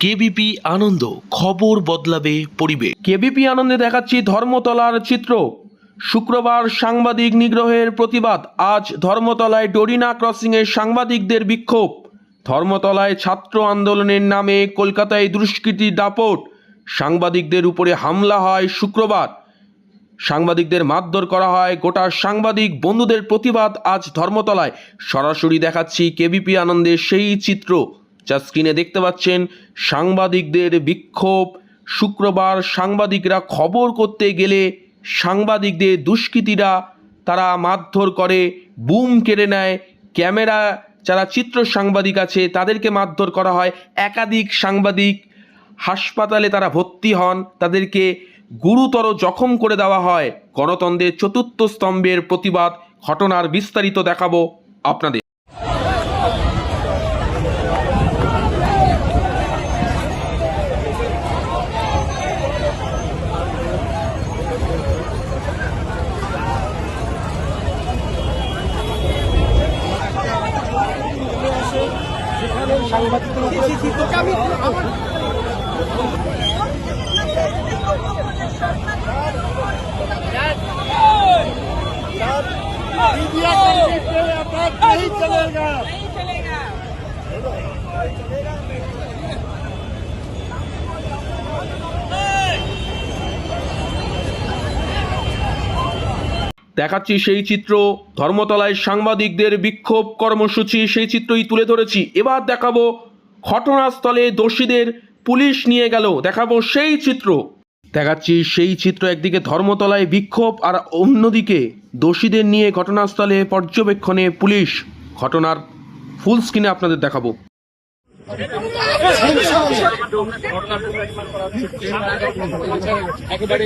KBP আনন্দ, খবর বদলাবে পরিবেশ। কেবিপি আনন্দে দেখাচ্ছি ধর্মতলার চিত্র। শুক্রবার সাংবাদিক নিগ্রহের প্রতিবাদ। আজ ধর্মতলায় ডোরিনা ক্রসিংয়ে সাংবাদিকদের বিক্ষোভ। ধর্মতলায় ছাত্র আন্দোলনের নামে কলকাতায় দুষ্কৃতির দাপট। সাংবাদিকদের উপরে হামলা হয় শুক্রবার। সাংবাদিকদের মারধর করা হয়। গোটা সাংবাদিক বন্ধুদের প্রতিবাদ আজ ধর্মতলায়। সরাসরি দেখাচ্ছি কেবিপি আনন্দের সেই চিত্র যা স্ক্রিনে দেখতে পাচ্ছেন। সাংবাদিকদের বিক্ষোভ। শুক্রবার সাংবাদিকরা খবর করতে গেলে সাংবাদিকদের দুষ্কৃতীরা তারা মারধর করে, বুম কেড়ে নেয়, ক্যামেরা যারা চিত্র সাংবাদিক আছে তাদেরকে মারধর করা হয়। একাধিক সাংবাদিক হাসপাতালে তারা ভর্তি হন, তাদেরকে গুরুতর জখম করে দেওয়া হয়। গণতন্ত্রের চতুর্থ স্তম্ভের প্রতিবাদ। ঘটনার বিস্তারিত দেখাবো আপনাদের। नहीं चलेगा। দেখাচ্ছি সেই চিত্র। ধর্মতলায় সাংবাদিকদের বিক্ষোভ কর্মসূচি, সেই চিত্রই তুলে ধরেছি। এবার দেখাবো ঘটনাস্থলে দোষীদের পুলিশ নিয়ে গেল, দেখাবো সেই চিত্র। দেখাচ্ছি সেই চিত্র। একদিকে ধর্মতলায় বিক্ষোভ আর অন্যদিকে দোষীদের নিয়ে ঘটনাস্থলে পর্যবেক্ষণে পুলিশ। ঘটনার ফুল স্ক্রিনে আপনাদের দেখাবো। একেবারে